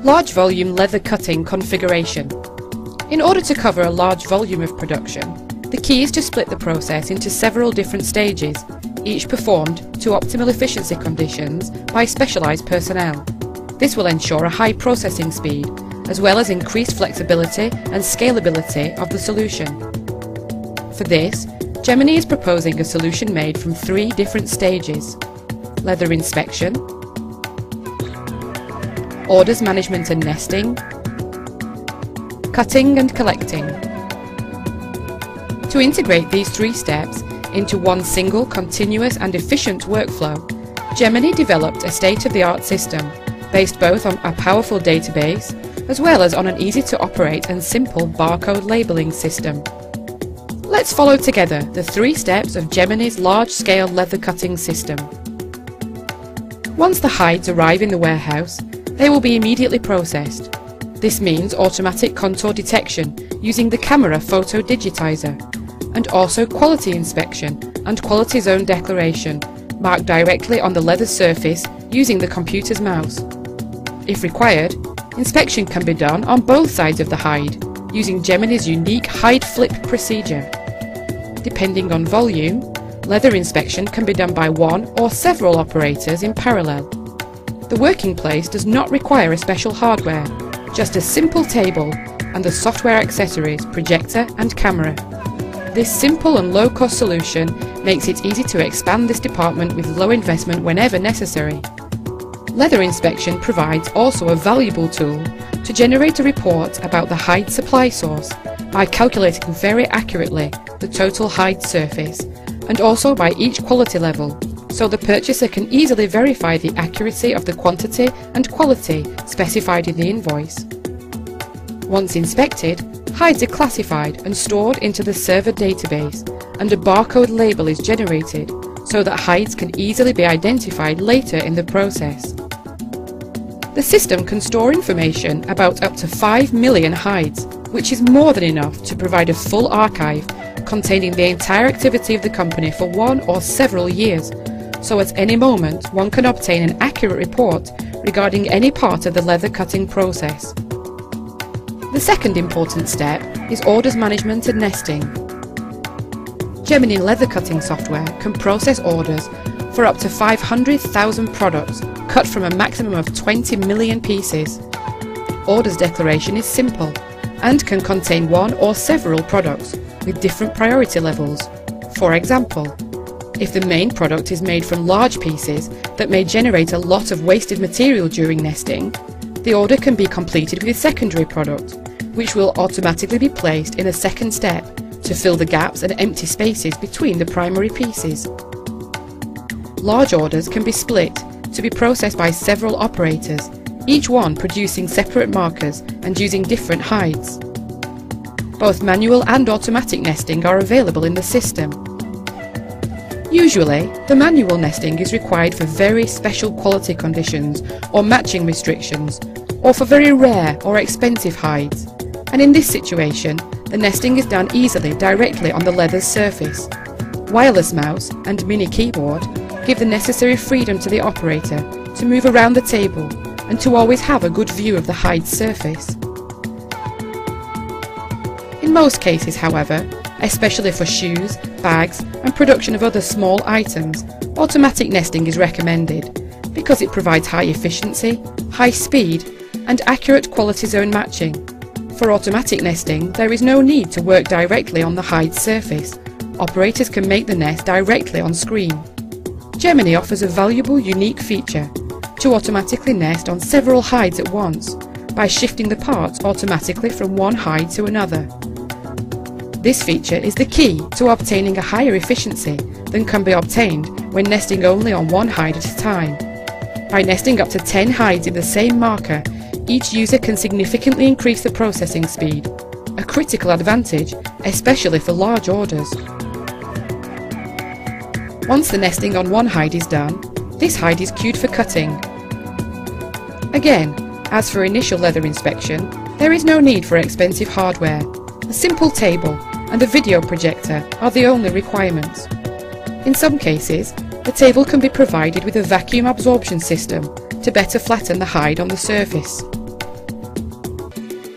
Large volume leather cutting configuration. In order to cover a large volume of production, the key is to split the process into several different stages, each performed to optimal efficiency conditions by specialised personnel. This will ensure a high processing speed, as well as increased flexibility and scalability of the solution. For this, Gemini is proposing a solution made from 3 different stages: leather inspection, orders management and nesting, cutting and collecting. To integrate these 3 steps into one single continuous and efficient workflow, Gemini developed a state-of-the-art system based both on a powerful database as well as on an easy-to-operate and simple barcode labelling system. Let's follow together the 3 steps of Gemini's large-scale leather cutting system. Once the hides arrive in the warehouse, they will be immediately processed. This means automatic contour detection using the camera photo digitizer, and also quality inspection and quality zone declaration marked directly on the leather surface using the computer's mouse. If required, inspection can be done on both sides of the hide using Gemini's unique hide flip procedure. Depending on volume, leather inspection can be done by one or several operators in parallel. The working place does not require a special hardware, just a simple table and the software accessories, projector and camera. This simple and low-cost solution makes it easy to expand this department with low investment whenever necessary. Leather inspection provides also a valuable tool to generate a report about the hide supply source by calculating very accurately the total hide surface and also by each quality level, so the purchaser can easily verify the accuracy of the quantity and quality specified in the invoice. Once inspected, hides are classified and stored into the server database, and a barcode label is generated so that hides can easily be identified later in the process. The system can store information about up to 5 million hides, which is more than enough to provide a full archive containing the entire activity of the company for 1 or several years, so at any moment one can obtain an accurate report regarding any part of the leather cutting process. The second important step is orders management and nesting. Gemini leather cutting software can process orders for up to 500,000 products cut from a maximum of 20 million pieces. Orders declaration is simple and can contain one or several products with different priority levels. For example, if the main product is made from large pieces that may generate a lot of wasted material during nesting, the order can be completed with a secondary product, which will automatically be placed in a second step to fill the gaps and empty spaces between the primary pieces. Large orders can be split to be processed by several operators, each one producing separate markers and using different hides. Both manual and automatic nesting are available in the system. Usually, the manual nesting is required for very special quality conditions or matching restrictions, or for very rare or expensive hides, and in this situation, the nesting is done easily directly on the leather's surface. Wireless mouse and mini keyboard give the necessary freedom to the operator to move around the table and to always have a good view of the hide surface. In most cases, however, especially for shoes, bags and production of other small items, automatic nesting is recommended because it provides high efficiency, high speed and accurate quality zone matching. For automatic nesting, there is no need to work directly on the hide surface. Operators can make the nest directly on screen. Gemini offers a valuable unique feature to automatically nest on several hides at once by shifting the parts automatically from one hide to another. This feature is the key to obtaining a higher efficiency than can be obtained when nesting only on one hide at a time. By nesting up to 10 hides in the same marker, each user can significantly increase the processing speed, a critical advantage, especially for large orders. Once the nesting on one hide is done, this hide is queued for cutting. Again, as for initial leather inspection, there is no need for expensive hardware. A simple table and a video projector are the only requirements. In some cases, the table can be provided with a vacuum absorption system to better flatten the hide on the surface.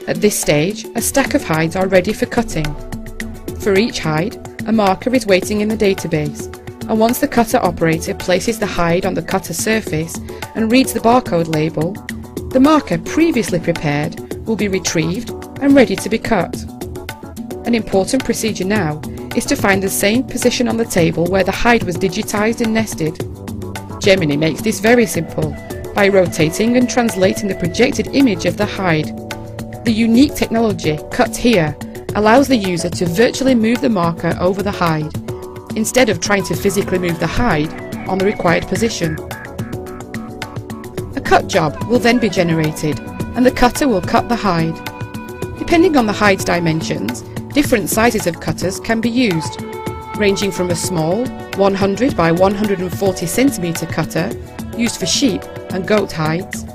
At this stage, a stack of hides are ready for cutting. For each hide, a marker is waiting in the database, and once the cutter operator places the hide on the cutter surface and reads the barcode label, the marker previously prepared will be retrieved and ready to be cut. An important procedure now is to find the same position on the table where the hide was digitized and nested. Gemini makes this very simple by rotating and translating the projected image of the hide. The unique technology, Cut Here, allows the user to virtually move the marker over the hide, instead of trying to physically move the hide on the required position. A cut job will then be generated, and the cutter will cut the hide. Depending on the hide's dimensions, different sizes of cutters can be used, ranging from a small 100 by 140 cm cutter used for sheep and goat hides,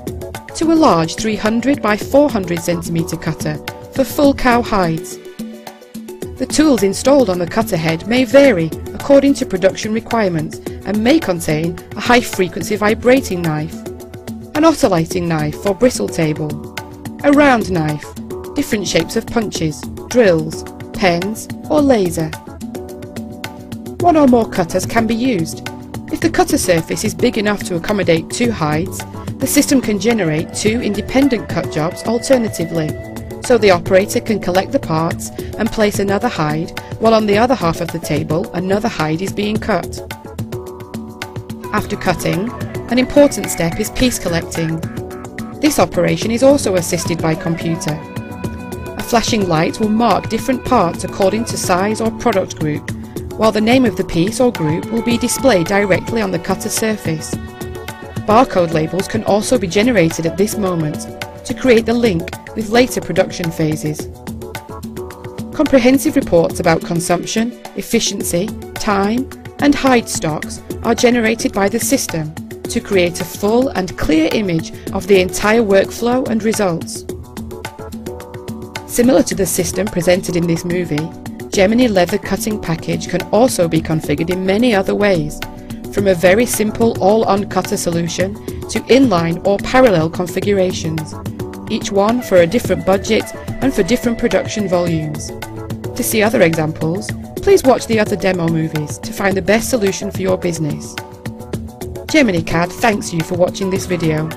to a large 300 by 400 cm cutter for full cow hides. The tools installed on the cutter head may vary according to production requirements and may contain a high-frequency vibrating knife, an oscillating knife for bristle table, a round knife, different shapes of punches, drills, pens or laser. One or more cutters can be used. If the cutter surface is big enough to accommodate 2 hides, the system can generate 2 independent cut jobs alternatively, so the operator can collect the parts and place another hide, while on the other half of the table another hide is being cut. After cutting, an important step is piece collecting. This operation is also assisted by computer. A flashing light will mark different parts according to size or product group, while the name of the piece or group will be displayed directly on the cutter surface. Barcode labels can also be generated at this moment to create the link with later production phases. Comprehensive reports about consumption, efficiency, time and hide stocks are generated by the system to create a full and clear image of the entire workflow and results. Similar to the system presented in this movie, Gemini leather cutting package can also be configured in many other ways, from a very simple all-on cutter solution to inline or parallel configurations, each one for a different budget and for different production volumes. To see other examples, please watch the other demo movies to find the best solution for your business. Gemini CAD thanks you for watching this video.